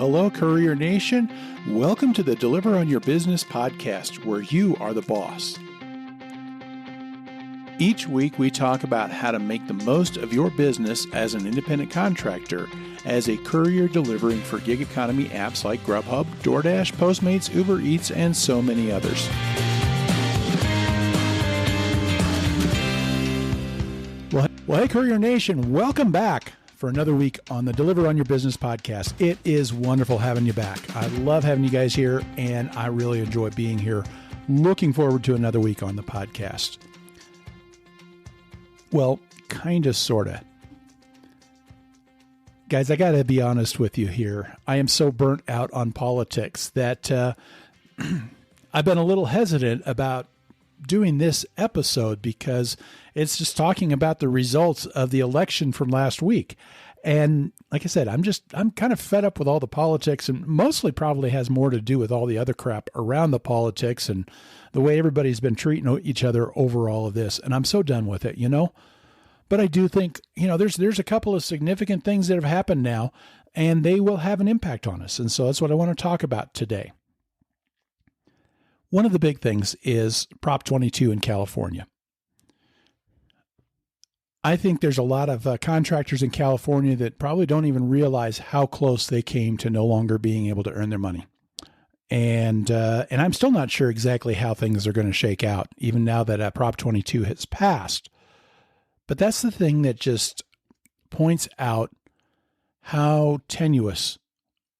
hello, Courier Nation. Welcome to the Deliver on Your Business podcast, where you are the boss. Each week, we talk about how to make the most of your business as an independent contractor, as a courier delivering for gig economy apps like Grubhub, DoorDash, Postmates, Uber Eats, and so many others. Well, hey, Courier Nation, welcome back for another week on the Deliver on Your Business podcast. It is wonderful having you back. I love having you guys here, and I really enjoy being here. Looking forward to another week on the podcast. Well, kind of, sort of. Guys, I got to be honest with you here. I am so burnt out on politics that I've been a little hesitant about doing this episode because it's just talking about the results of the election from last week. And like I said, I'm kind of fed up with all the politics, and mostly probably has more to do with all the other crap around the politics and the way everybody's been treating each other over all of this. And I'm so done with it, But I do think, there's a couple of significant things that have happened now, and they will have an impact on us. And so that's what I want to talk about today. One of the big things is Prop 22 in California. I think there's a lot of contractors in California that probably don't even realize how close they came to no longer being able to earn their money. And I'm still not sure exactly how things are going to shake out, even now that Prop 22 has passed. But that's the thing that just points out how tenuous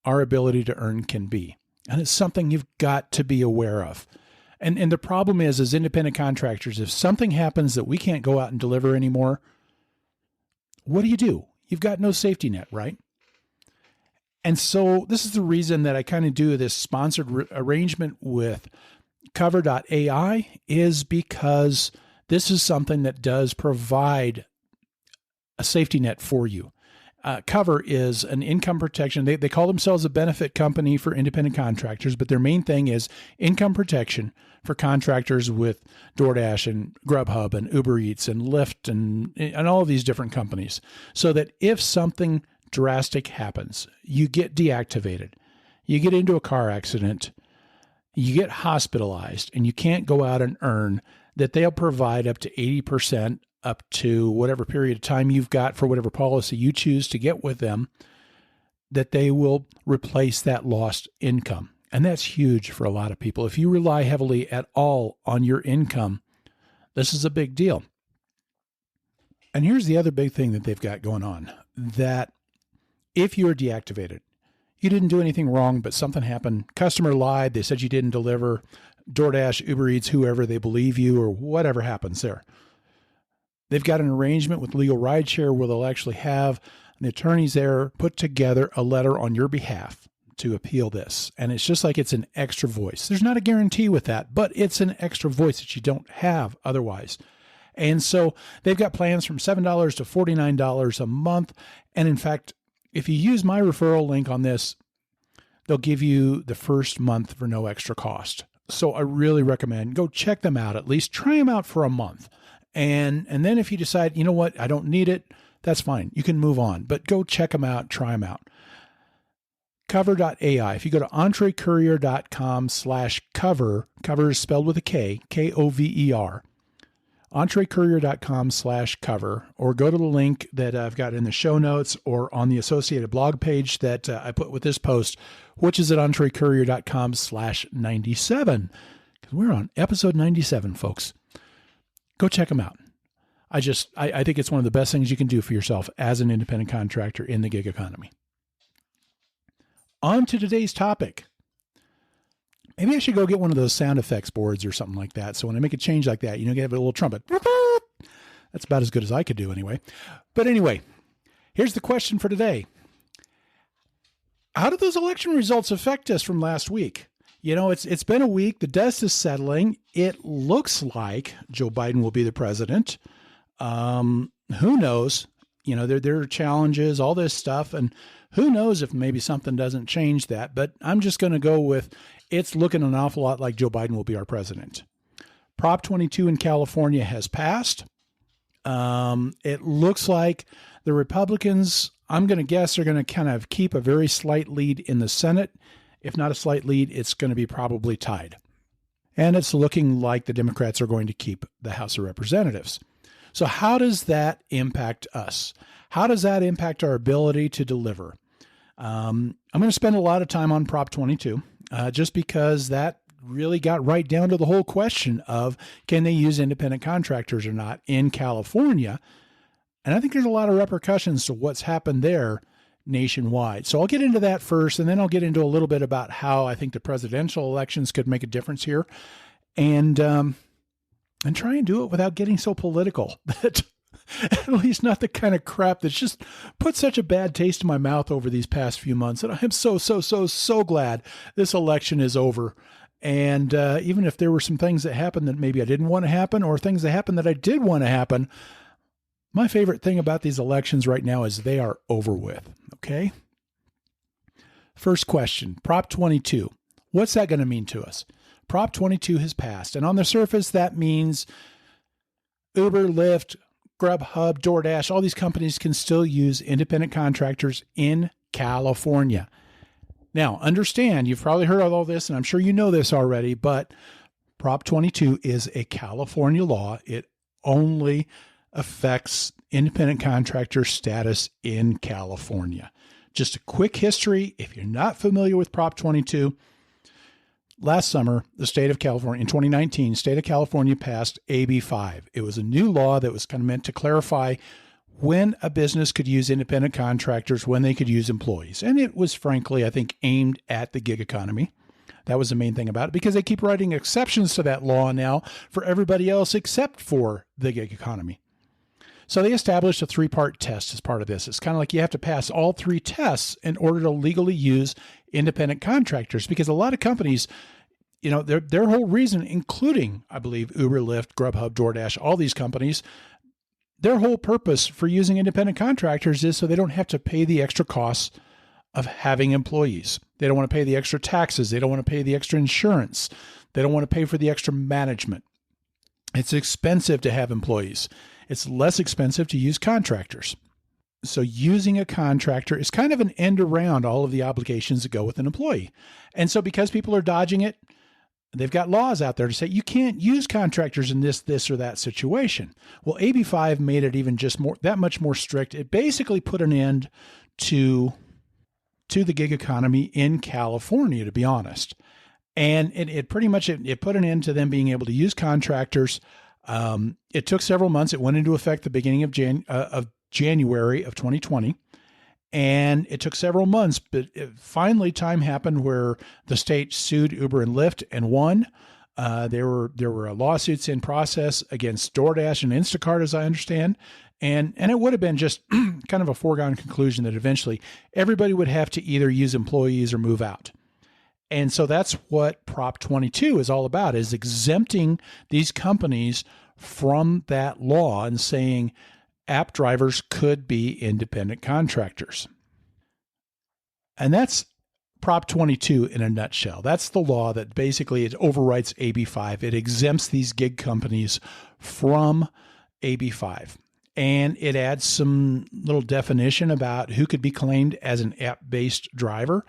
our ability to earn can be. And it's something you've got to be aware of. And the problem is, as independent contractors, if something happens that we can't go out and deliver anymore, what do? You've got no safety net, right? And so this is the reason that I kind of do this sponsored arrangement with Cover.ai, is because this is something that does provide a safety net for you. Cover is an income protection. They call themselves a benefit company for independent contractors, but their main thing is income protection for contractors with DoorDash and Grubhub and Uber Eats and Lyft and all of these different companies, so that if something drastic happens, you get deactivated, you get into a car accident, you get hospitalized, and you can't go out and earn, that they'll provide up to 80% up to whatever period of time you've got for whatever policy you choose to get with them, that they will replace that lost income. And that's huge for a lot of people. If you rely heavily at all on your income, this is a big deal. And here's the other big thing that they've got going on, that if you are deactivated, you didn't do anything wrong, but something happened, customer lied, they said you didn't deliver, DoorDash, Uber Eats, whoever, they believe you, or whatever happens there. They've got an arrangement with Legal Rideshare where they'll actually have the attorneys there put together a letter on your behalf to appeal this. And it's just like it's an extra voice. There's not a guarantee with that, but it's an extra voice that you don't have otherwise. And so they've got plans from $7 to $49 a month. And in fact, if you use my referral link on this, they'll give you the first month for no extra cost. So I really recommend go check them out. At least try them out for a month. And then if you decide, you know what, I don't need it, that's fine. You can move on, but go check them out, try them out. Cover.ai. If you go to entrecourier.com/cover, cover is spelled with a K, K-O-V-E-R, entrecourier.com/cover, or go to the link that I've got in the show notes or on the associated blog page that I put with this post, which is at entrecourier.com/97, because we're on episode 97, folks. Go check them out. I think it's one of the best things you can do for yourself as an independent contractor in the gig economy. On to today's topic. Maybe I should go get one of those sound effects boards or something like that. So when I make a change like that, get a little trumpet. That's about as good as I could do anyway. But anyway, here's the question for today. How did those election results affect us from last week? It's been a week. The dust is settling. It looks like Joe Biden will be the president. Who knows? There are challenges, all this stuff, and who knows if maybe something doesn't change that. But I'm just going to go with it's looking an awful lot like Joe Biden will be our president. Prop 22 in California has passed. It looks like the Republicans I'm going to guess they're going to kind of keep a very slight lead in the Senate. If not a slight lead, it's going to be probably tied. And it's looking like the Democrats are going to keep the House of Representatives. So how does that impact us? How does that impact our ability to deliver? I'm going to spend a lot of time on Prop 22, just because that really got right down to the whole question of, can they use independent contractors or not in California? And I think there's a lot of repercussions to what's happened there nationwide. So I'll get into that first, and then I'll get into a little bit about how I think the presidential elections could make a difference here, and try and do it without getting so political. That at least not the kind of crap that's just put such a bad taste in my mouth over these past few months. And I'm so glad this election is over. And even if there were some things that happened that maybe I didn't want to happen, or things that happened that I did want to happen, my favorite thing about these elections right now is they are over with. Okay. First question, Prop 22. What's that going to mean to us? Prop 22 has passed. And on the surface, that means Uber, Lyft, Grubhub, DoorDash, all these companies can still use independent contractors in California. Now, understand, you've probably heard of all this, and I'm sure you know this already, but Prop 22 is a California law. It only affects independent contractor status in California. Just a quick history, if you're not familiar with Prop 22, last summer, the state of California, in 2019, state of California passed AB 5. It was a new law that was kind of meant to clarify when a business could use independent contractors, when they could use employees. And it was, frankly, I think, aimed at the gig economy. That was the main thing about it, because they keep writing exceptions to that law now for everybody else except for the gig economy. So they established a 3-part test as part of this. It's kind of like you have to pass all 3 tests in order to legally use independent contractors, because a lot of companies, you know, their whole reason, including, I believe, Uber, Lyft, Grubhub, DoorDash, all these companies, their whole purpose for using independent contractors is so they don't have to pay the extra costs of having employees. They don't want to pay the extra taxes. They don't want to pay the extra insurance. They don't want to pay for the extra management. It's expensive to have employees. It's less expensive to use contractors. So using a contractor is kind of an end around all of the obligations that go with an employee. And so because people are dodging it, they've got laws out there to say you can't use contractors in this or that situation. Well, AB 5 made it even just that much more strict. It basically put an end to the gig economy in California, to be honest. And it pretty much put an end to them being able to use contractors. It took several months. It went into effect the beginning of January of 2020. And it took several months, but finally time happened where the state sued Uber and Lyft and won. There were lawsuits in process against DoorDash and Instacart, as I understand. And it would have been just kind of a foregone conclusion that eventually everybody would have to either use employees or move out. And so that's what Prop 22 is all about, is exempting these companies from that law and saying app drivers could be independent contractors. And that's Prop 22 in a nutshell. That's the law that basically it overwrites AB 5. It exempts these gig companies from AB 5. And it adds some little definition about who could be claimed as an app-based driver.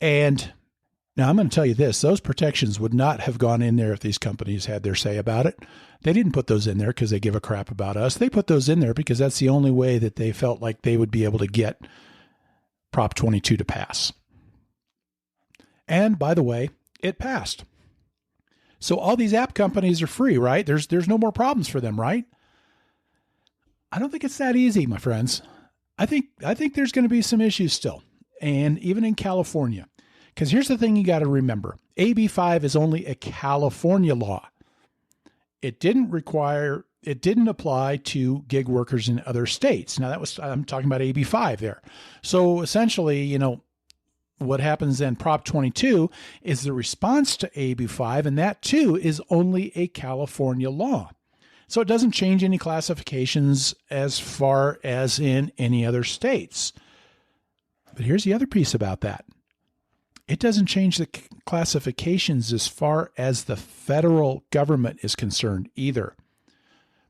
And now I'm going to tell you this, those protections would not have gone in there if these companies had their say about it. They didn't put those in there because they give a crap about us. They put those in there because that's the only way that they felt like they would be able to get Prop 22 to pass. And by the way, it passed. So all these app companies are free, right? There's no more problems for them, right? I don't think it's that easy, my friends. I think there's going to be some issues still. And even in California. Because here's the thing you got to remember. AB 5 is only a California law. It didn't apply to gig workers in other states. Now I'm talking about AB 5 there. So essentially, you know, what happens then, Prop 22 is the response to AB 5, and that too is only a California law. So it doesn't change any classifications as far as in any other states. But here's the other piece about that. It doesn't change the classifications as far as the federal government is concerned either.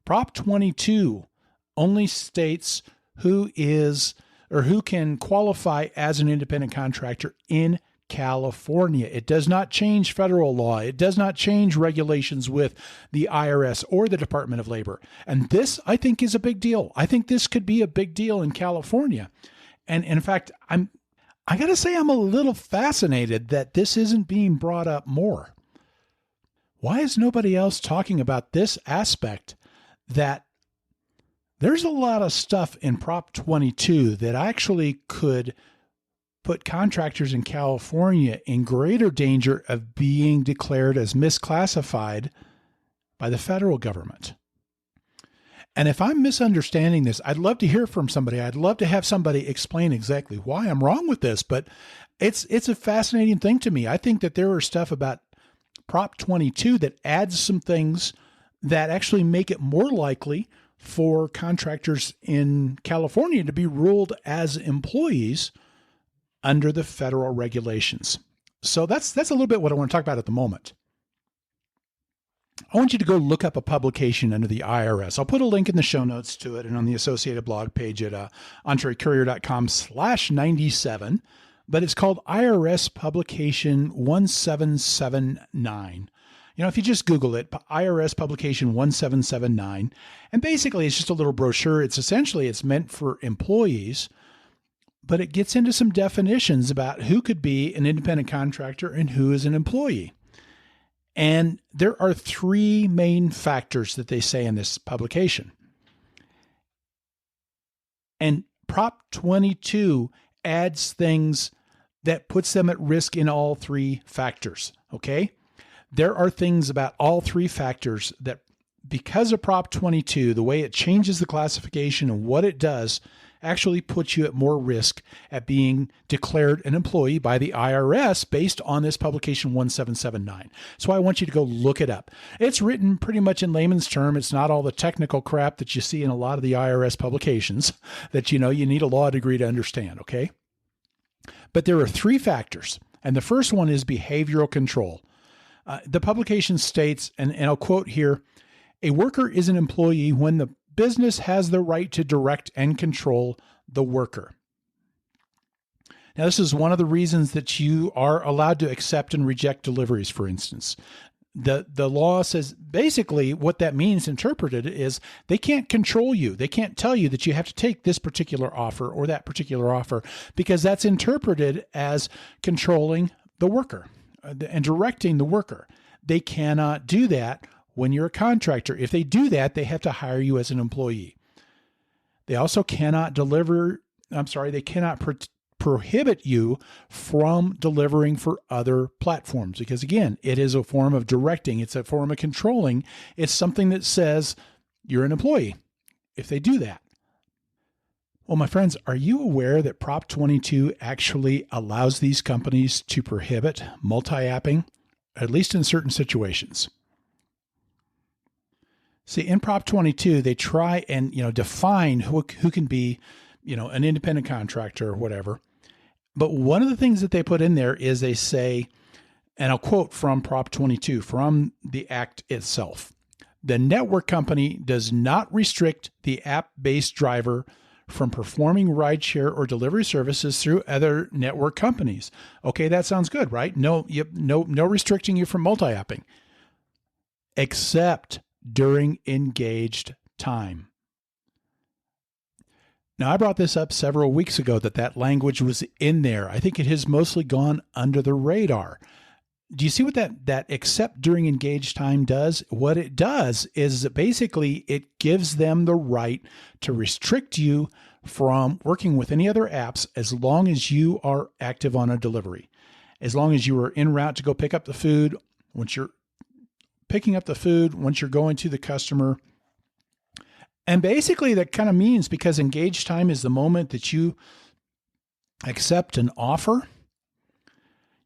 Prop 22 only states who is or who can qualify as an independent contractor in California. It does not change federal law. It does not change regulations with the IRS or the Department of Labor. And this, I think, is a big deal. I think this could be a big deal in California. And in fact, I got to say, I'm a little fascinated that this isn't being brought up more. Why is nobody else talking about this aspect, that there's a lot of stuff in Prop 22 that actually could put contractors in California in greater danger of being declared as misclassified by the federal government. And if I'm misunderstanding this, I'd love to hear from somebody. I'd love to have somebody explain exactly why I'm wrong with this, but it's a fascinating thing to me. I think that there are stuff about Prop 22 that adds some things that actually make it more likely for contractors in California to be ruled as employees under the federal regulations. So that's a little bit what I want to talk about at the moment. I want you to go look up a publication under the IRS. I'll put a link in the show notes to it and on the associated blog page at EntreCourier.com/97, but it's called Irs Publication 1779. If you just Google it, Irs Publication 1779, and basically it's just a little brochure. It's meant for employees, but it gets into some definitions about who could be an independent contractor and who is an employee. And there are three main factors that they say in this publication. And Prop 22 adds things that puts them at risk in all three factors, okay? There are things about all three factors that, because of Prop 22, the way it changes the classification and what it does, actually puts you at more risk at being declared an employee by the IRS based on this publication 1779. So I want you to go look it up. It's written pretty much in layman's term. It's not all the technical crap that you see in a lot of the IRS publications that you need a law degree to understand, okay? But there are three factors, and the first one is behavioral control. The publication states, and I'll quote here, "A worker is an employee when the business has the right to direct and control the worker." Now, this is one of the reasons that you are allowed to accept and reject deliveries, for instance. The law says basically what that means interpreted is they can't control you. They can't tell you that you have to take this particular offer or that particular offer, because that's interpreted as controlling the worker and directing the worker. They cannot do that when you're a contractor. If they do that, they have to hire you as an employee. They also cannot prohibit you from delivering for other platforms, because again, it is a form of directing. It's a form of controlling. It's something that says you're an employee if they do that. Well, my friends, are you aware that Prop 22 actually allows these companies to prohibit multi-apping, at least in certain situations? See, in Prop 22, they try and define who can be an independent contractor or whatever. But one of the things that they put in there is they say, and I'll quote from Prop 22, from the Act itself, "The network company does not restrict the app-based driver from performing rideshare or delivery services through other network companies." Okay, that sounds good, right? No restricting you from multi-apping, except during engaged time. Now, I brought this up several weeks ago that language was in there. I think it has mostly gone under the radar. Do you see what that except during engaged time does? What it does is that basically it gives them the right to restrict you from working with any other apps as long as you are active on a delivery. As long as you are en route to go pick up the food, once you're picking up the food, once you're going to the customer. And basically that kind of means, because engaged time is the moment that you accept an offer,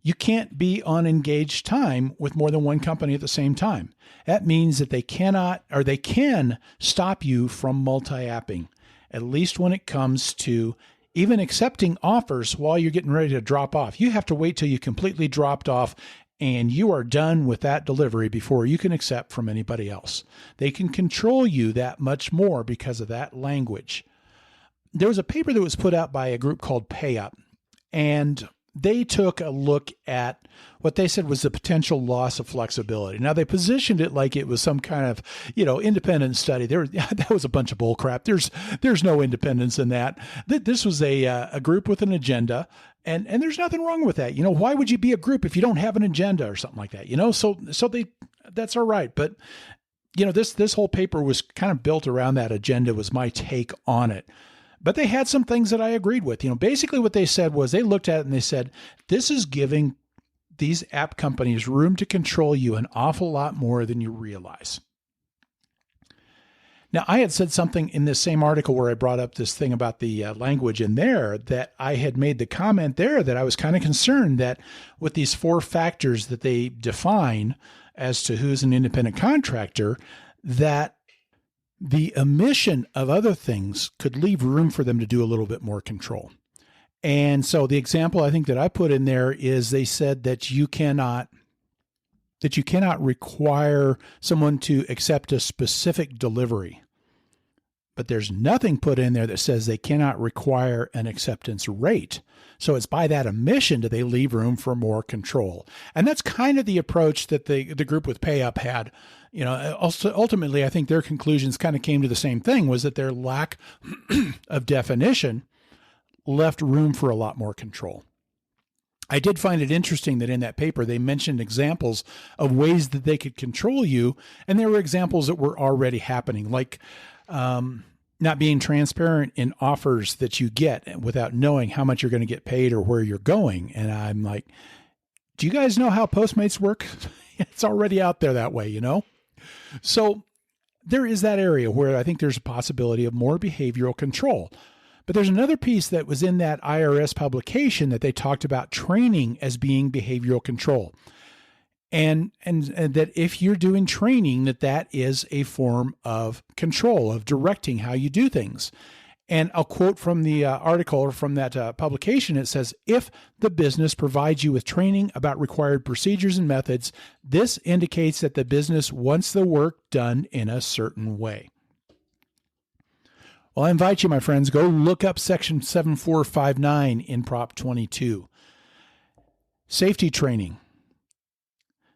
you can't be on engaged time with more than one company at the same time. That means that they can stop you from multi-apping, at least when it comes to even accepting offers while you're getting ready to drop off. You have to wait till you completely dropped off and you are done with that delivery before you can accept from anybody else. They can control you that much more because of that language. there was a paper that was put out by a group called PayUp, and they took a look at what they said was the potential loss of flexibility. Now, they positioned it like it was some kind of, independent study. That was a bunch of bull crap. There's no independence in that. This was a group with an agenda, and there's nothing wrong with that. Why would you be a group if you don't have an agenda or something like that? That's all right. But this whole paper was kind of built around that agenda, was my take on it. But they had some things that I agreed with. Basically what they said was they looked at it and they said, this is giving these app companies room to control you an awful lot more than you realize. Now, I had said something in this same article where I brought up this thing about the language in there, that I had made the comment there that I was kind of concerned that with these 4 factors that they define as to who's an independent contractor, that the omission of other things could leave room for them to do a little bit more control. And so the example I think that I put in there is they said that you cannot require someone to accept a specific delivery. But there's nothing put in there that says they cannot require an acceptance rate. So it's by that omission that they leave room for more control. And that's kind of the approach that the group with PayUp had. Also, ultimately, I think their conclusions kind of came to the same thing, was that their lack of definition left room for a lot more control. I did find it interesting that in that paper, they mentioned examples of ways that they could control you. And there were examples that were already happening, like not being transparent in offers that you get without knowing how much you're going to get paid or where you're going. And I'm like, do you guys know how Postmates work? It's already out there that way, So there is that area where I think there's a possibility of more behavioral control. But there's another piece that was in that Irs publication that they talked about training as being behavioral control. And that if you're doing training, that is a form of control, of directing how you do things. And I'll quote from the article or from that publication. It says, if the business provides you with training about required procedures and methods, this indicates that the business wants the work done in a certain way. Well, I invite you, my friends, go look up section 7459 in Prop 22. Safety training.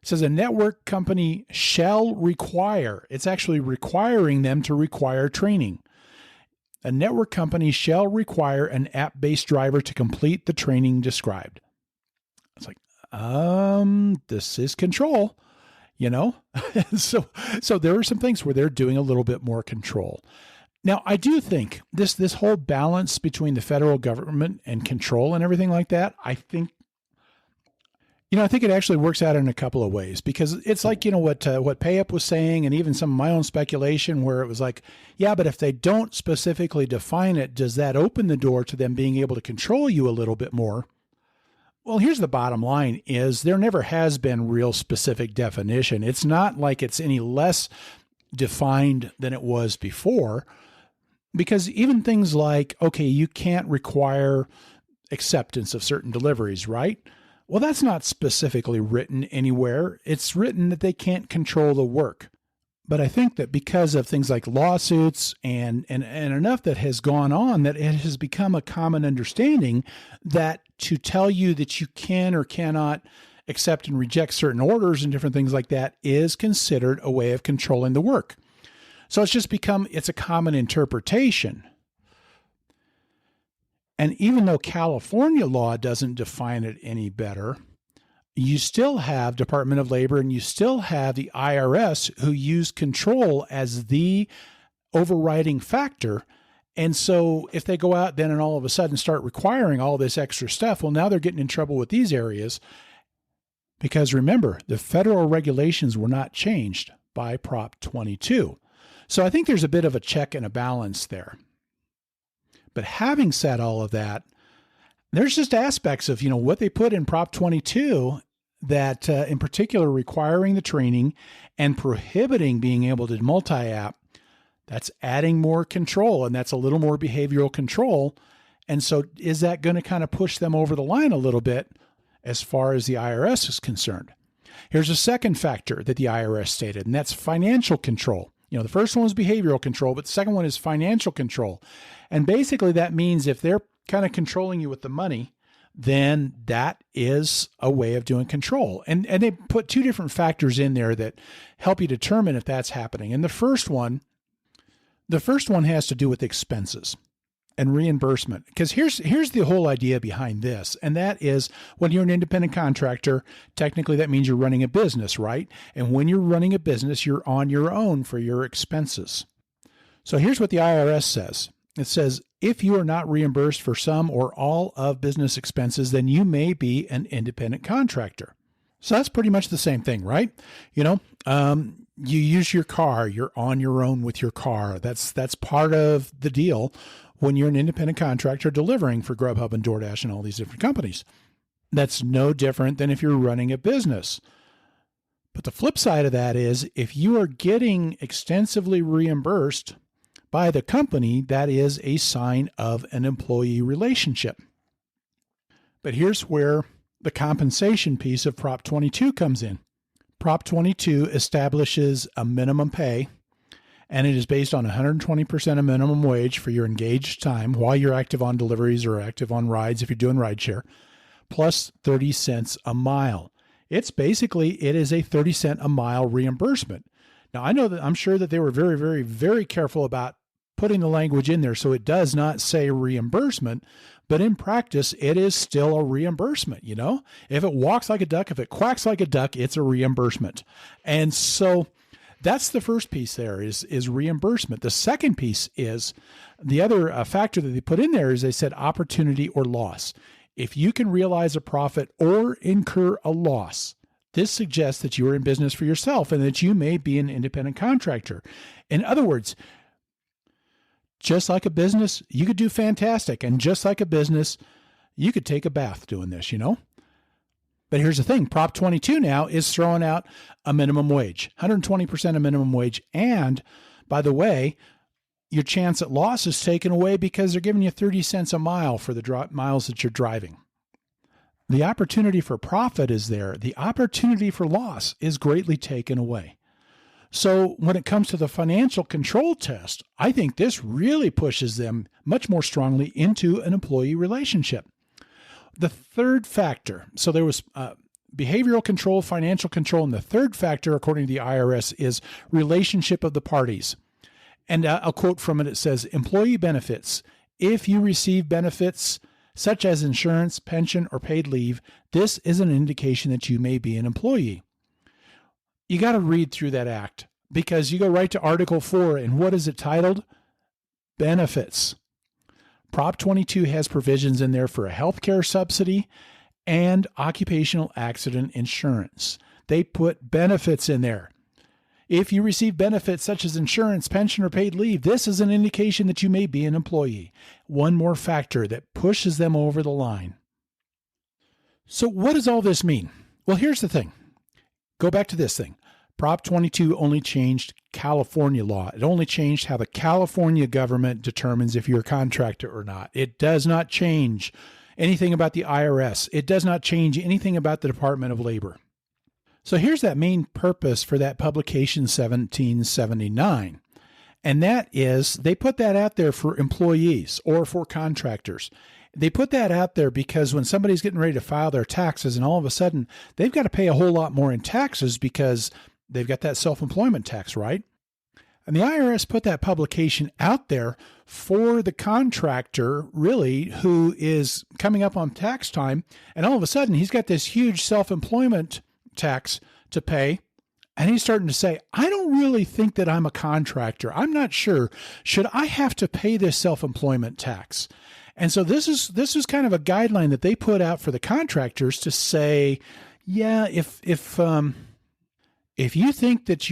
It says a network company shall require, it's actually requiring them to require training. A network company shall require an app-based driver to complete the training described. It's like, this is control, So there are some things where they're doing a little bit more control. Now, I do think this whole balance between the federal government and control and everything like that, I think it actually works out in a couple of ways, because it's like, what PayUp was saying, and even some of my own speculation, where it was like, yeah, but if they don't specifically define it, does that open the door to them being able to control you a little bit more? Well, here's the bottom line is there never has been real specific definition. It's not like it's any less defined than it was before, because even things like, okay, you can't require acceptance of certain deliveries, right? Well, that's not specifically written anywhere. It's written that they can't control the work. But I think that because of things like lawsuits and enough that has gone on, that it has become a common understanding that to tell you that you can or cannot accept and reject certain orders and different things like that is considered a way of controlling the work. So it's a common interpretation. And even though California law doesn't define it any better, you still have Department of Labor and you still have the IRS who use control as the overriding factor. And so if they go out then and all of a sudden start requiring all this extra stuff, well, now they're getting in trouble with these areas. Because remember, the federal regulations were not changed by Prop 22. So I think there's a bit of a check and a balance there. But having said all of that, there's just aspects of, what they put in Prop 22 that in particular requiring the training and prohibiting being able to multi-app, that's adding more control, and that's a little more behavioral control. And so is that going to kind of push them over the line a little bit as far as the IRS is concerned? Here's a second factor that the IRS stated, and that's financial control. The first one was behavioral control, but the second one is financial control. And basically that means if they're kind of controlling you with the money, then that is a way of doing control. And they put two different factors in there that help you determine if that's happening. And the first one has to do with expenses and reimbursement. Because here's the whole idea behind this. And that is, when you're an independent contractor, technically that means you're running a business, right? And when you're running a business, you're on your own for your expenses. So here's what the IRS says. It says, if you are not reimbursed for some or all of business expenses, then you may be an independent contractor. So that's pretty much the same thing, right? You use your car, you're on your own with your car. That's part of the deal when you're an independent contractor delivering for Grubhub and DoorDash and all these different companies. That's no different than if you're running a business. But the flip side of that is, if you are getting extensively reimbursed by the company, that is a sign of an employee relationship. But here's where the compensation piece of Prop 22 comes in. Prop 22 establishes a minimum pay, and it is based on 120% of minimum wage for your engaged time while you're active on deliveries or active on rides if you're doing rideshare, plus 30 cents a mile. It is a 30 cent a mile reimbursement. Now, I'm sure that they were very, very, very careful about putting the language in there so it does not say reimbursement, but in practice, it is still a reimbursement. If it walks like a duck, if it quacks like a duck, it's a reimbursement. And so that's the first piece there is reimbursement. The second piece is the other factor that they put in there is they said opportunity or loss. If you can realize a profit or incur a loss, this suggests that you are in business for yourself and that you may be an independent contractor. In other words, just like a business, you could do fantastic. And just like a business, you could take a bath doing this, But here's the thing. Prop 22 now is throwing out a minimum wage, 120% of minimum wage. And by the way, your chance at loss is taken away because they're giving you 30 cents a mile for the miles that you're driving. The opportunity for profit is there. The opportunity for loss is greatly taken away. So when it comes to the financial control test, I think this really pushes them much more strongly into an employee relationship. The third factor, so there was behavioral control, financial control, and the third factor, according to the IRS, is relationship of the parties. And I'll quote from it. It says, employee benefits. If you receive benefits such as insurance, pension, or paid leave, this is an indication that you may be an employee. You got to read through that act because you go right to Article 4, and what is it titled? Benefits. Prop 22 has provisions in there for a healthcare subsidy and occupational accident insurance. They put benefits in there. If you receive benefits such as insurance, pension, or paid leave, this is an indication that you may be an employee. One more factor that pushes them over the line. So what does all this mean? Well, here's the thing. Go back to this thing. Prop 22 only changed California law. It only changed how the California government determines if you're a contractor or not. It does not change anything about the IRS. It does not change anything about the Department of Labor. So here's that main purpose for that publication 1779. And that is they put that out there for employees or for contractors. They put that out there because when somebody's getting ready to file their taxes and all of a sudden they've got to pay a whole lot more in taxes because they've got that self-employment tax, right? And the IRS put that publication out there for the contractor, really, who is coming up on tax time. And all of a sudden he's got this huge self-employment tax to pay. And he's starting to say, I don't really think that I'm a contractor. I'm not sure. Should I have to pay this self-employment tax? And so this is kind of a guideline that they put out for the contractors to say, yeah, if you think that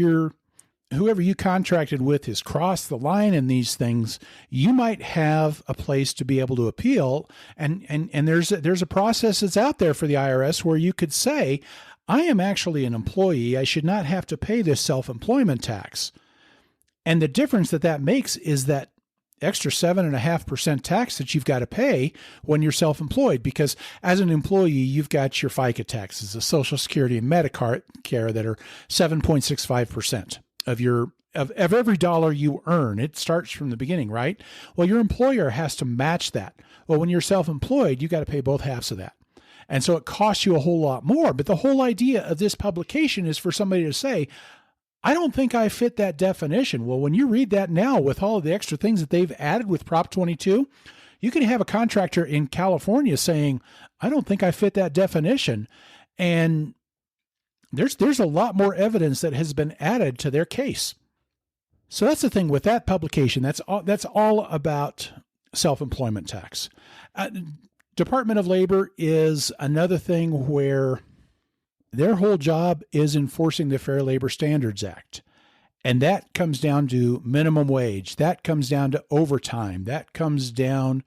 whoever you contracted with has crossed the line in these things, you might have a place to be able to appeal. And there's a process that's out there for the IRS where you could say, I am actually an employee. I should not have to pay this self-employment tax. And the difference that makes is that extra 7.5% tax that you've got to pay when you're self-employed, because as an employee, you've got your FICA taxes, the Social Security and Medicare that are 7.65%. of every dollar you earn. It starts from the beginning, right? Well, your employer has to match that. Well, when you're self-employed, you got to pay both halves of that. And so it costs you a whole lot more. But the whole idea of this publication is for somebody to say, I don't think I fit that definition. Well, when you read that now with all of the extra things that they've added with Prop 22, you can have a contractor in California saying, I don't think I fit that definition. And there's a lot more evidence that has been added to their case. So that's the thing with that publication. That's all about self-employment tax. Department of Labor is another thing where their whole job is enforcing the Fair Labor Standards Act. And that comes down to minimum wage. That comes down to overtime. That comes down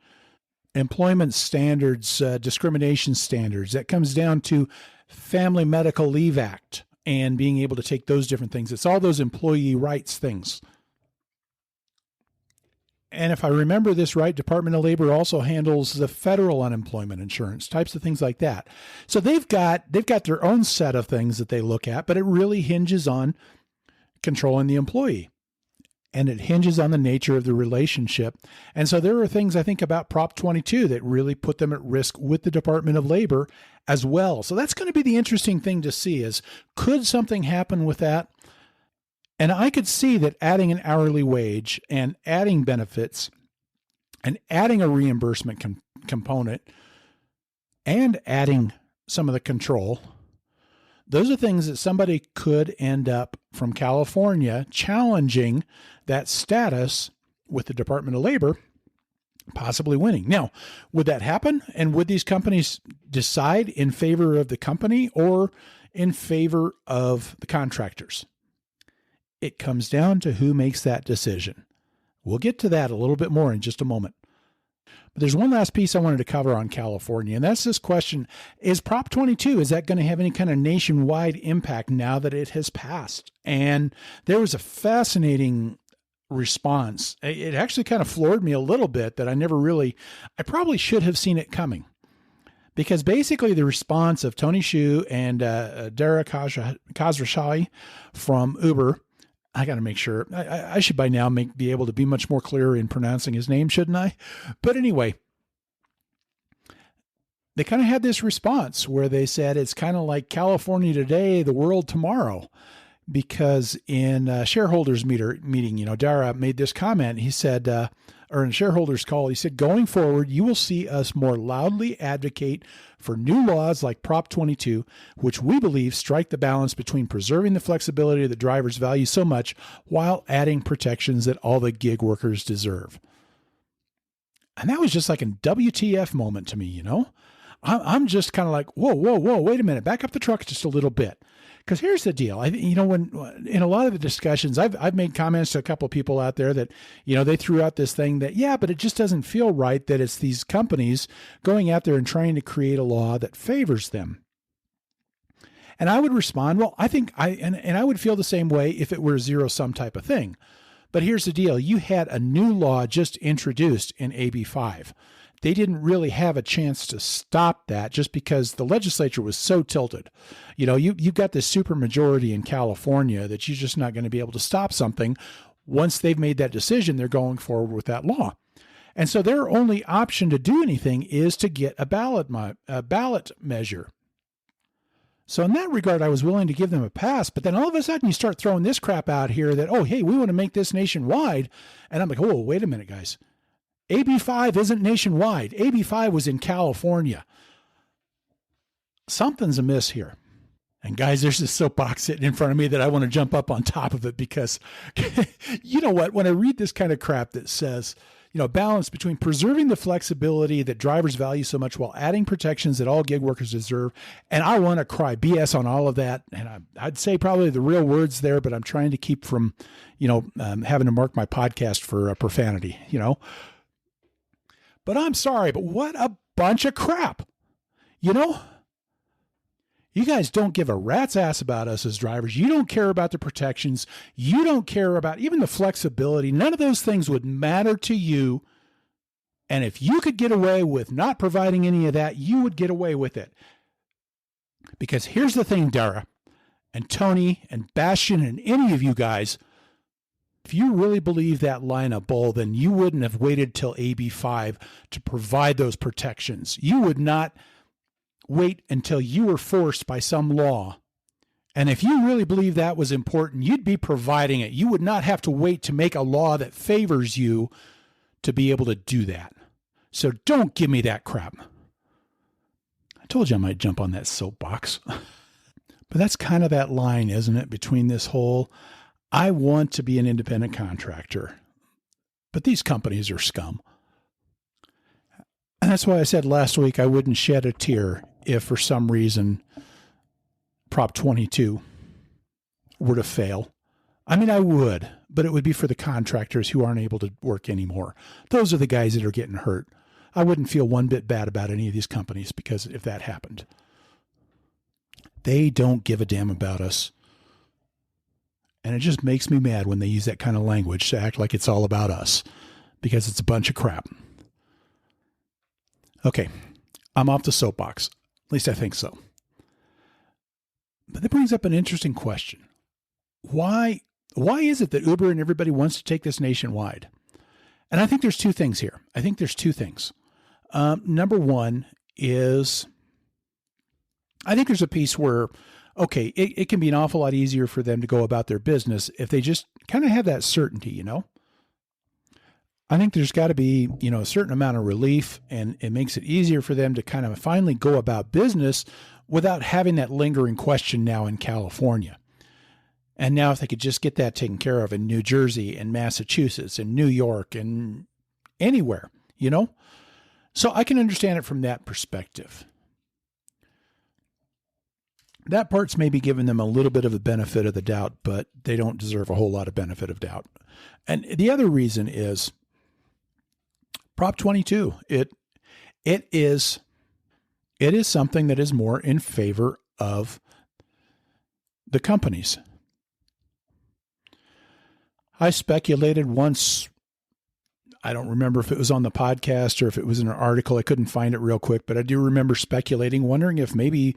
employment standards, discrimination standards. That comes down to Family Medical Leave Act and being able to take those different things. It's all those employee rights things. And if I remember this right, Department of Labor also handles the federal unemployment insurance, types of things like that. So they've got their own set of things that they look at, but it really hinges on controlling the employee. And it hinges on the nature of the relationship. And so there are things I think about Prop 22 that really put them at risk with the Department of Labor as well. So that's going to be the interesting thing to see is, could something happen with that? And I could see that adding an hourly wage and adding benefits and adding a reimbursement component and adding some of the control, those are things that somebody could end up from California challenging that status with the Department of Labor, possibly winning. Now, would that happen? And would these companies decide in favor of the company or in favor of the contractors? It comes down to who makes that decision. We'll get to that a little bit more in just a moment. But there's one last piece I wanted to cover on California, and that's this question: is Prop 22, is that going to have any kind of nationwide impact now that it has passed? And there was a fascinating response. It actually kind of floored me a little bit that I probably should have seen it coming. Because basically the response of Tony Xu and Dara Khosrowshahi from Uber, I got to make sure. I should by now be able to be much more clear in pronouncing his name, shouldn't I? But anyway, they kind of had this response where they said it's kind of like California today, the world tomorrow. Because in shareholders meeting, Dara made this comment. He said, or in a shareholders call, he said, going forward, you will see us more loudly advocate for new laws like Prop 22, which we believe strike the balance between preserving the flexibility that drivers value so much while adding protections that all the gig workers deserve. And that was just like a WTF moment to me, I'm just kind of like, whoa, wait a minute, back up the truck just a little bit. Because here's the deal. When in a lot of the discussions, I've made comments to a couple of people out there that, they threw out this thing that, yeah, but it just doesn't feel right that it's these companies going out there and trying to create a law that favors them. And I would respond, well, I think I would feel the same way if it were a zero-sum type of thing. But here's the deal. You had a new law just introduced in AB 5. They didn't really have a chance to stop that just because the legislature was so tilted. You've got this supermajority in California that you're just not going to be able to stop something. Once they've made that decision, they're going forward with that law. And so their only option to do anything is to get a ballot measure. So in that regard, I was willing to give them a pass. But then all of a sudden you start throwing this crap out here that, oh, hey, we want to make this nationwide. And I'm like, oh, wait a minute, guys. AB 5 isn't nationwide. AB 5 was in California. Something's amiss here. And guys, there's this soapbox sitting in front of me that I want to jump up on top of it because you know what? When I read this kind of crap that says, balance between preserving the flexibility that drivers value so much while adding protections that all gig workers deserve, and I want to cry BS on all of that. And I'd say probably the real words there, but I'm trying to keep from, having to mark my podcast for profanity, But I'm sorry, but what a bunch of crap. You guys don't give a rat's ass about us as drivers. You don't care about the protections. You don't care about even the flexibility. None of those things would matter to you. And if you could get away with not providing any of that, you would get away with it. Because here's the thing, Dara, and Tony, and Bastian, and any of you guys, If you really believe that line of bull, then you wouldn't have waited till AB5 to provide those protections. You would not wait until you were forced by some law. And if you really believe that was important, you'd be providing it. You would not have to wait to make a law that favors you to be able to do that. So don't give me that crap. I told you I might jump on that soapbox. But that's kind of that line, isn't it, between this whole, I want to be an independent contractor, but these companies are scum. And that's why I said last week I wouldn't shed a tear if for some reason Prop 22 were to fail. I mean, I would, but it would be for the contractors who aren't able to work anymore. Those are the guys that are getting hurt. I wouldn't feel one bit bad about any of these companies because if that happened, they don't give a damn about us. And it just makes me mad when they use that kind of language to act like it's all about us, because it's a bunch of crap. Okay, I'm off the soapbox. At least I think so. But that brings up an interesting question. Why is it that Uber and everybody wants to take this nationwide? And I think there's two things here. Number one is, I think there's a piece where, okay, it can be an awful lot easier for them to go about their business if they just kind of have that certainty, you know? I think there's got to be, a certain amount of relief, and it makes it easier for them to kind of finally go about business without having that lingering question now in California. And now if they could just get that taken care of in New Jersey and Massachusetts and New York and anywhere, So I can understand it from that perspective. That part's maybe giving them a little bit of the benefit of the doubt, but they don't deserve a whole lot of benefit of doubt. And the other reason is Prop 22. It is something that is more in favor of the companies. I speculated once, I don't remember if it was on the podcast or if it was in an article. I couldn't find it real quick, but I do remember speculating, wondering if maybe,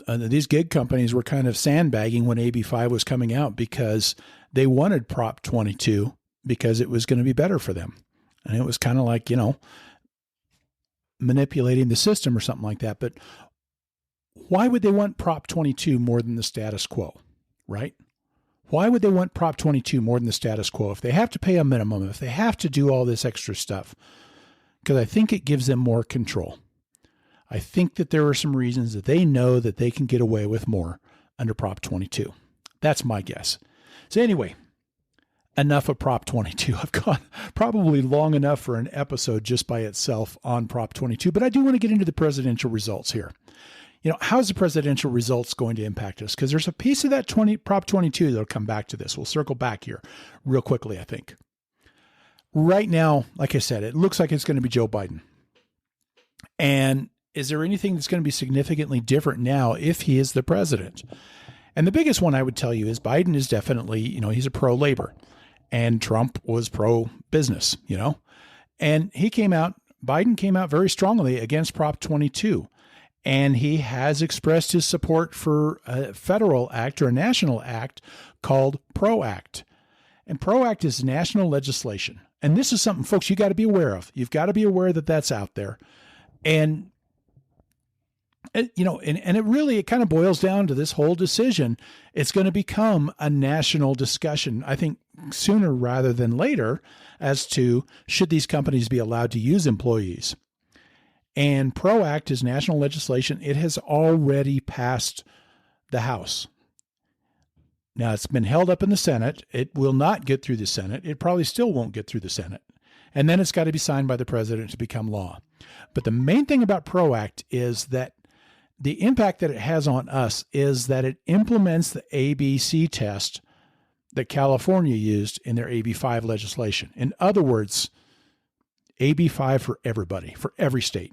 these gig companies were kind of sandbagging when AB5 was coming out because they wanted Prop 22 because it was going to be better for them. And it was kind of like, manipulating the system or something like that. But why would they want Prop 22 more than the status quo, right? Why would they want Prop 22 more than the status quo if they have to pay a minimum, if they have to do all this extra stuff? Because I think it gives them more control. I think that there are some reasons that they know that they can get away with more under Prop 22. That's my guess. So anyway, enough of Prop 22. I've gone probably long enough for an episode just by itself on Prop 22, but I do want to get into the presidential results here. How's the presidential results going to impact us? Because there's a piece of that Prop 22 that'll come back to this. We'll circle back here real quickly, I think. Right now, like I said, it looks like it's going to be Joe Biden. And is there anything that's going to be significantly different now if he is the president? And the biggest one I would tell you is Biden is definitely, he's a pro-labor. And Trump was pro-business, And Biden came out very strongly against Prop 22. And he has expressed his support for a federal act or a national act called PRO Act. And PRO Act is national legislation. And this is something, folks, you got to be aware of. You've got to be aware that that's out there. And, and it kind of boils down to this whole decision. It's going to become a national discussion, I think, sooner rather than later, as to should these companies be allowed to use employees. And PRO Act is national legislation. It has already passed the House. Now, it's been held up in the Senate. It will not get through the Senate. It probably still won't get through the Senate. And then it's got to be signed by the president to become law. But the main thing about PRO Act is that the impact that it has on us is that it implements the ABC test that California used in their AB5 legislation. In other words, AB5 for everybody, for every state.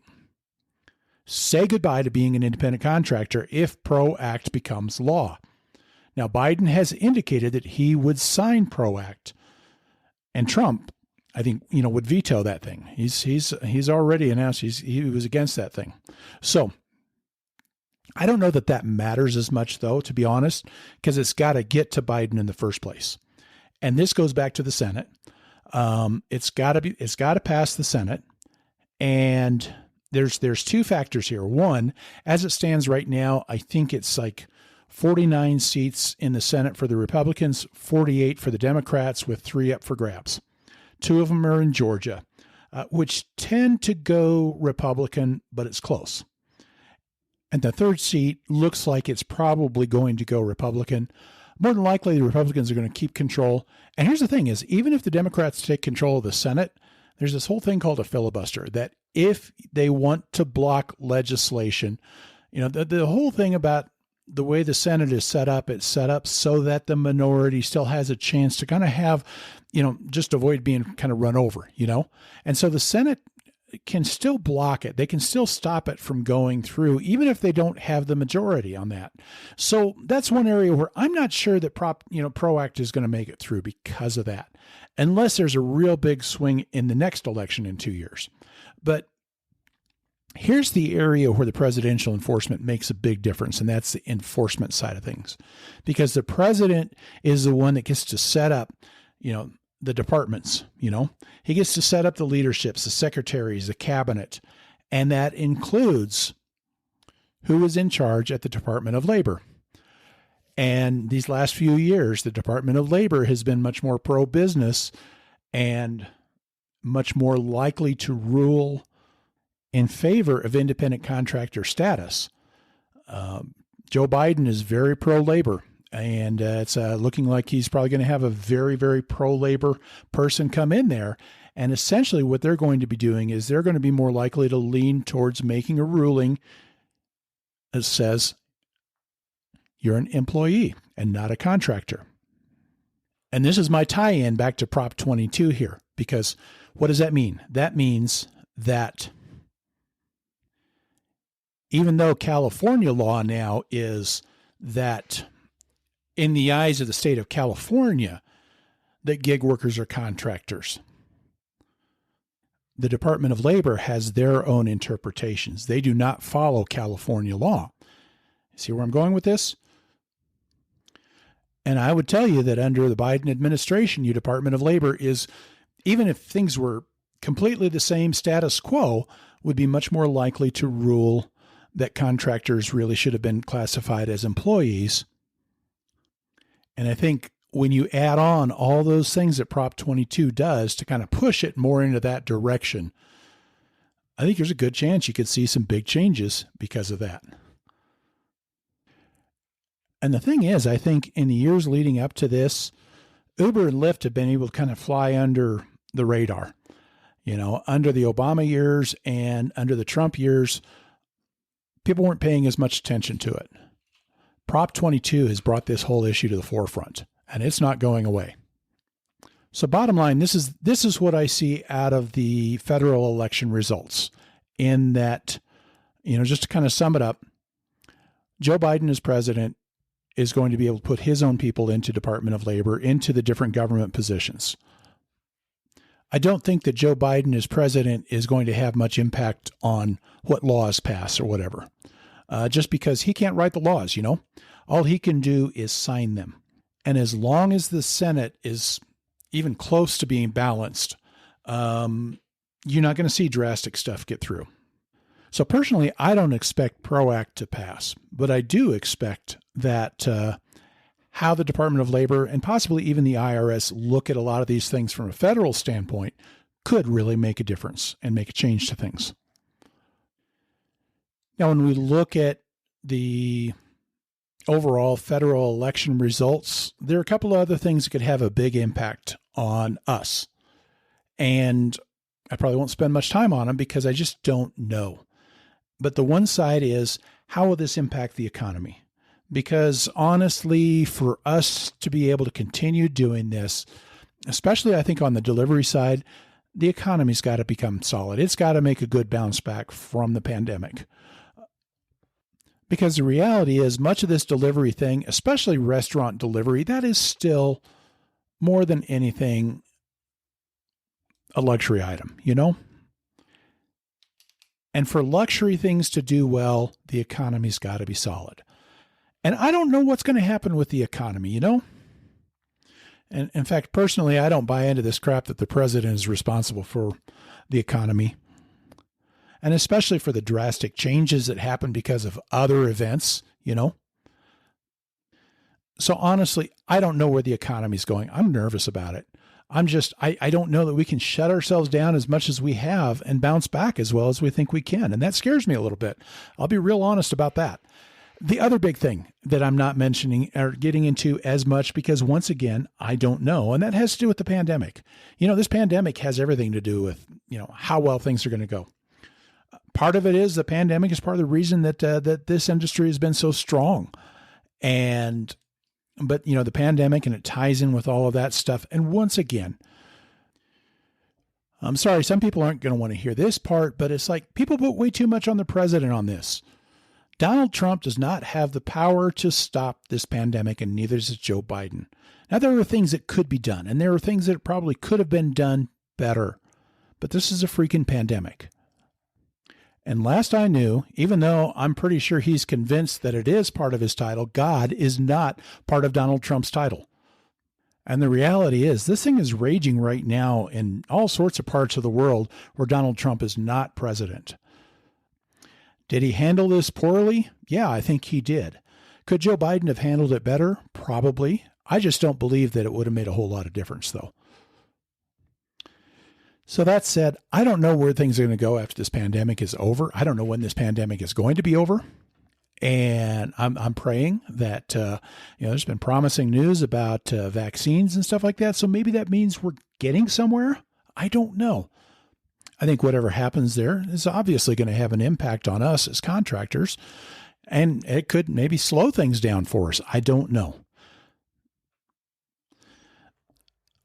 Say goodbye to being an independent contractor if PRO Act becomes law. Now, Biden has indicated that he would sign PRO Act, and Trump, I think, would veto that thing. He's already announced he was against that thing. So I don't know that matters as much, though, to be honest, because it's got to get to Biden in the first place. And this goes back to the Senate. It's got to pass the Senate. And there's two factors here. One, as it stands right now, I think it's like 49 seats in the Senate for the Republicans, 48 for the Democrats, with 3 up for grabs. 2 of them are in Georgia, which tend to go Republican, but it's close. And the third seat looks like it's probably going to go Republican. More than likely, the Republicans are going to keep control. And here's the thing is, even if the Democrats take control of the Senate, there's this whole thing called a filibuster, that if they want to block legislation, the whole thing about the way the Senate is set up, it's set up so that the minority still has a chance to kind of have, just avoid being kind of run over, And so the Senate can still block it. They can still stop it from going through, even if they don't have the majority on that. So that's one area where I'm not sure that PRO Act is going to make it through because of that, unless there's a real big swing in the next election in 2 years. But here's the area where the presidential enforcement makes a big difference, and that's the enforcement side of things, because the president is the one that gets to set up, the departments, he gets to set up the leaderships, the secretaries, the cabinet, and that includes who is in charge at the Department of Labor. And these last few years, the Department of Labor has been much more pro-business and much more likely to rule in favor of independent contractor status. Joe Biden is very pro-labor. And it's looking like he's probably going to have a very, very pro-labor person come in there. And essentially what they're going to be doing is they're going to be more likely to lean towards making a ruling that says you're an employee and not a contractor. And this is my tie-in back to Prop 22 here, because what does that mean? That means that even though California law now is that in the eyes of the state of California, that gig workers are contractors, the Department of Labor has their own interpretations. They do not follow California law. See where I'm going with this? And I would tell you that under the Biden administration, your Department of Labor is, even if things were completely the same status quo, would be much more likely to rule that contractors really should have been classified as employees. And I think when you add on all those things that Prop 22 does to kind of push it more into that direction, I think there's a good chance you could see some big changes because of that. And the thing is, I think in the years leading up to this, Uber and Lyft have been able to kind of fly under the radar. Under the Obama years and under the Trump years, people weren't paying as much attention to it. Prop 22 has brought this whole issue to the forefront, and it's not going away. So bottom line, this is what I see out of the federal election results, in that, just to kind of sum it up, Joe Biden as president is going to be able to put his own people into Department of Labor, into the different government positions. I don't think that Joe Biden as president is going to have much impact on what laws pass or whatever. Just because he can't write the laws, all he can do is sign them. And as long as the Senate is even close to being balanced, you're not going to see drastic stuff get through. So personally, I don't expect PRO Act to pass, but I do expect that how the Department of Labor and possibly even the IRS look at a lot of these things from a federal standpoint could really make a difference and make a change to things. Now, when we look at the overall federal election results, there are a couple of other things that could have a big impact on us. And I probably won't spend much time on them because I just don't know. But the one side is, how will this impact the economy? Because honestly, for us to be able to continue doing this, especially I think on the delivery side, the economy's got to become solid. It's got to make a good bounce back from the pandemic. Because the reality is, much of this delivery thing, especially restaurant delivery, that is still more than anything a luxury item, And for luxury things to do well, the economy's got to be solid. And I don't know what's going to happen with the economy, And in fact, personally, I don't buy into this crap that the president is responsible for the economy. And especially for the drastic changes that happen because of other events, So honestly, I don't know where the economy is going. I'm nervous about it. I don't know that we can shut ourselves down as much as we have and bounce back as well as we think we can. And that scares me a little bit. I'll be real honest about that. The other big thing that I'm not mentioning or getting into as much because once again, I don't know. And that has to do with the pandemic. This pandemic has everything to do with, how well things are going to go. Part of it is the pandemic is part of the reason that this industry has been so strong. But the pandemic, and it ties in with all of that stuff. And once again, I'm sorry, some people aren't going to want to hear this part, but it's like people put way too much on the president on this. Donald Trump does not have the power to stop this pandemic, and neither does Joe Biden. Now, there are things that could be done, and there are things that probably could have been done better. But this is a freaking pandemic. And last I knew, even though I'm pretty sure he's convinced that it is part of his title, God is not part of Donald Trump's title. And the reality is this thing is raging right now in all sorts of parts of the world where Donald Trump is not president. Did he handle this poorly? Yeah, I think he did. Could Joe Biden have handled it better? Probably. I just don't believe that it would have made a whole lot of difference, though. So that said, I don't know where things are going to go after this pandemic is over. I don't know when this pandemic is going to be over. And I'm praying that, there's been promising news about vaccines and stuff like that. So maybe that means we're getting somewhere. I don't know. I think whatever happens there is obviously going to have an impact on us as contractors, and it could maybe slow things down for us. I don't know.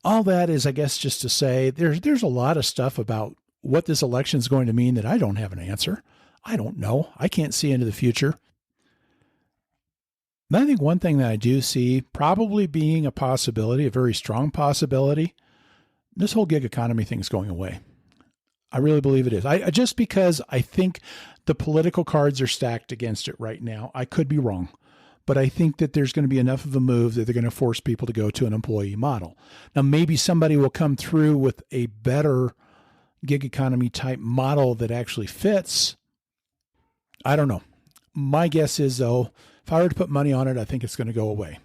All that is, I guess, just to say there's a lot of stuff about what this election is going to mean that I don't have an answer. I don't know. I can't see into the future. But I think one thing that I do see probably being a possibility, a very strong possibility, this whole gig economy thing is going away. I really believe it is. Just because I think the political cards are stacked against it right now. I could be wrong, but I think that there's going to be enough of a move that they're going to force people to go to an employee model. Now, maybe somebody will come through with a better gig economy type model that actually fits. I don't know. My guess is, though, if I were to put money on it, I think it's going to go away.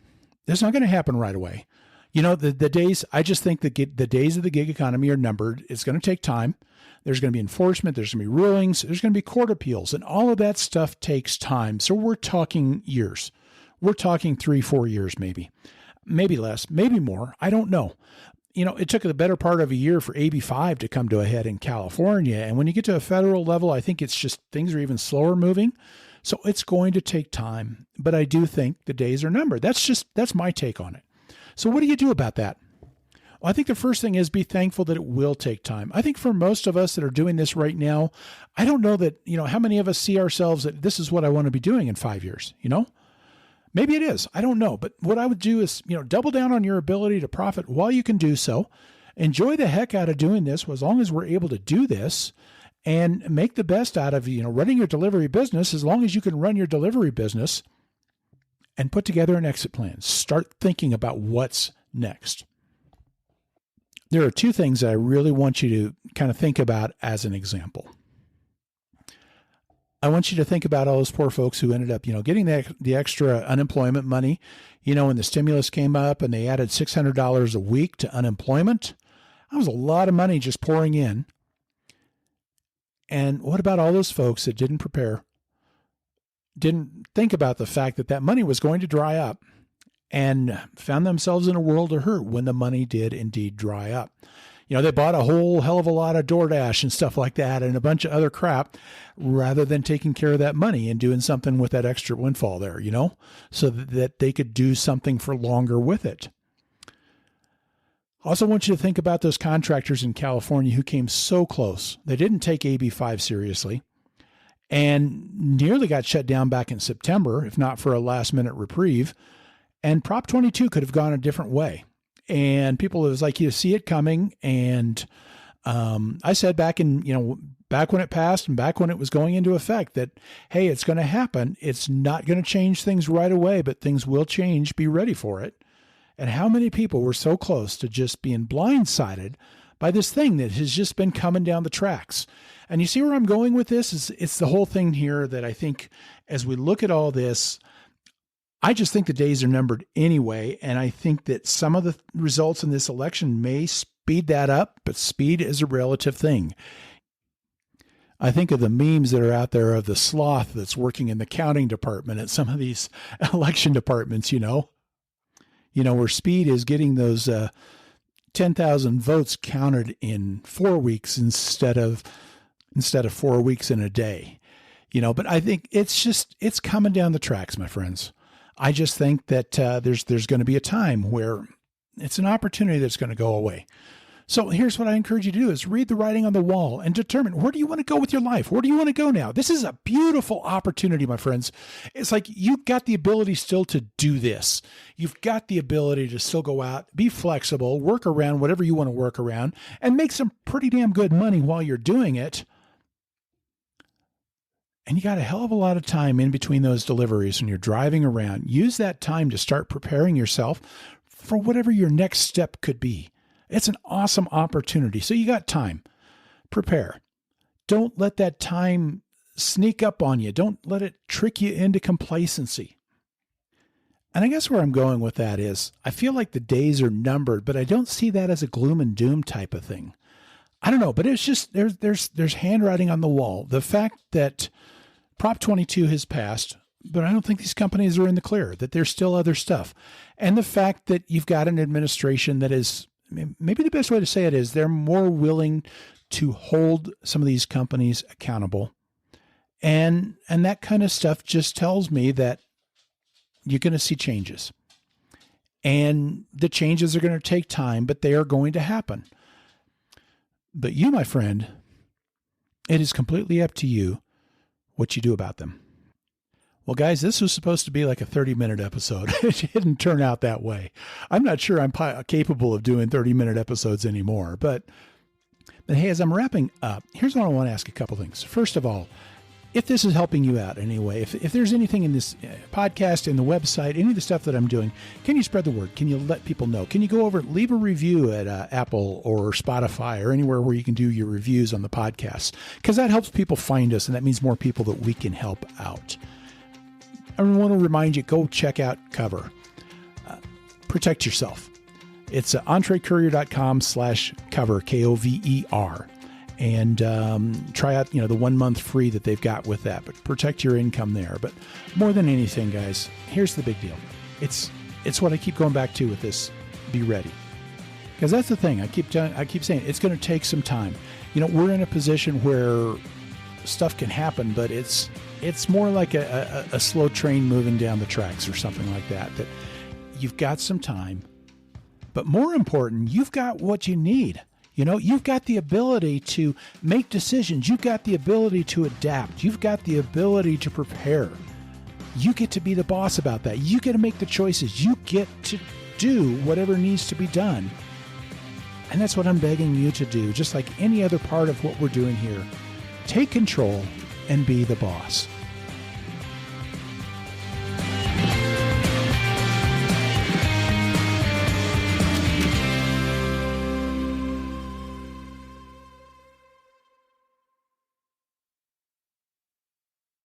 It's not going to happen right away. The days, I just think that the days of the gig economy are numbered. It's going to take time. There's going to be enforcement. There's going to be rulings. There's going to be court appeals, and all of that stuff takes time. So we're talking years. We're talking 3-4 years, maybe less, maybe more. I don't know. It took the better part of a year for AB 5 to come to a head in California. And when you get to a federal level, I think it's just things are even slower moving. So it's going to take time, but I do think the days are numbered. That's my take on it. So what do you do about that? Well, I think the first thing is be thankful that it will take time. I think for most of us that are doing this right now, I don't know that, how many of us see ourselves that this is what I want to be doing in 5 years, Maybe it is. I don't know. But what I would do is, double down on your ability to profit while you can do so. Enjoy the heck out of doing this as long as we're able to do this, and make the best out of, running your delivery business as long as you can run your delivery business, and put together an exit plan. Start thinking about what's next. There are two things that I really want you to kind of think about as an example. I want you to think about all those poor folks who ended up, getting the extra unemployment money, when the stimulus came up and they added $600 a week to unemployment. That was a lot of money just pouring in. And what about all those folks that didn't prepare, didn't think about the fact that money was going to dry up, and found themselves in a world of hurt when the money did indeed dry up? They bought a whole hell of a lot of DoorDash and stuff like that and a bunch of other crap rather than taking care of that money and doing something with that extra windfall there, so that they could do something for longer with it. I also want you to think about those contractors in California who came so close. They didn't take AB 5 seriously and nearly got shut down back in September, if not for a last-minute reprieve. And Prop 22 could have gone a different way. And people, it was like, you see it coming. And I said back when it passed and back when it was going into effect that, hey, it's going to happen. It's not going to change things right away, but things will change. Be ready for it. And how many people were so close to just being blindsided by this thing that has just been coming down the tracks? And you see where I'm going with this? It's the whole thing here that I think as we look at all this, I just think the days are numbered anyway. And I think that some of the results in this election may speed that up, but speed is a relative thing. I think of the memes that are out there of the sloth that's working in the counting department at some of these election departments, where speed is getting those 10,000 votes counted in 4 weeks instead of 4 weeks in a day, but I think it's coming down the tracks, my friends. I just think that there's going to be a time where it's an opportunity that's going to go away. So here's what I encourage you to do is read the writing on the wall and determine, where do you want to go with your life? Where do you want to go now? This is a beautiful opportunity, my friends. It's like you've got the ability still to do this. You've got the ability to still go out, be flexible, work around whatever you want to work around, and make some pretty damn good money while you're doing it. And you got a hell of a lot of time in between those deliveries when you're driving around. Use that time to start preparing yourself for whatever your next step could be. It's an awesome opportunity. So you got time. Prepare. Don't let that time sneak up on you. Don't let it trick you into complacency. And I guess where I'm going with that is I feel like the days are numbered, but I don't see that as a gloom and doom type of thing. I don't know, but it's just there's handwriting on the wall. The fact that Prop 22 has passed, but I don't think these companies are in the clear, that there's still other stuff. And the fact that you've got an administration that is, maybe the best way to say it is they're more willing to hold some of these companies accountable. And that kind of stuff just tells me that you're going to see changes. And the changes are going to take time, but they are going to happen. But you, my friend, it is completely up to you what you do about them. Well, guys, this was supposed to be like a 30-minute episode. It didn't turn out that way. I'm not sure I'm capable of doing 30-minute episodes anymore. But hey, as I'm wrapping up, here's what I want to ask a couple things. First of all, if this is helping you out anyway, if there's anything in this podcast, in the website, any of the stuff that I'm doing, can you spread the word? Can you let people know? Can you go over, leave a review at Apple or Spotify or anywhere where you can do your reviews on the podcast? Because that helps people find us, and that means more people that we can help out. I want to remind you, go check out Cover. Protect yourself. It's entrecourier.com/cover, Kover. And try out, the 1 month free that they've got with that, but protect your income there. But more than anything, guys, here's the big deal. It's what I keep going back to with this. Be ready. Because that's the thing. I keep saying it's going to take some time. We're in a position where stuff can happen, but it's more like a slow train moving down the tracks or something like that you've got some time, but more important, you've got what you need. You've got the ability to make decisions. You've got the ability to adapt. You've got the ability to prepare. You get to be the boss about that. You get to make the choices. You get to do whatever needs to be done. And that's what I'm begging you to do, just like any other part of what we're doing here. Take control and be the boss.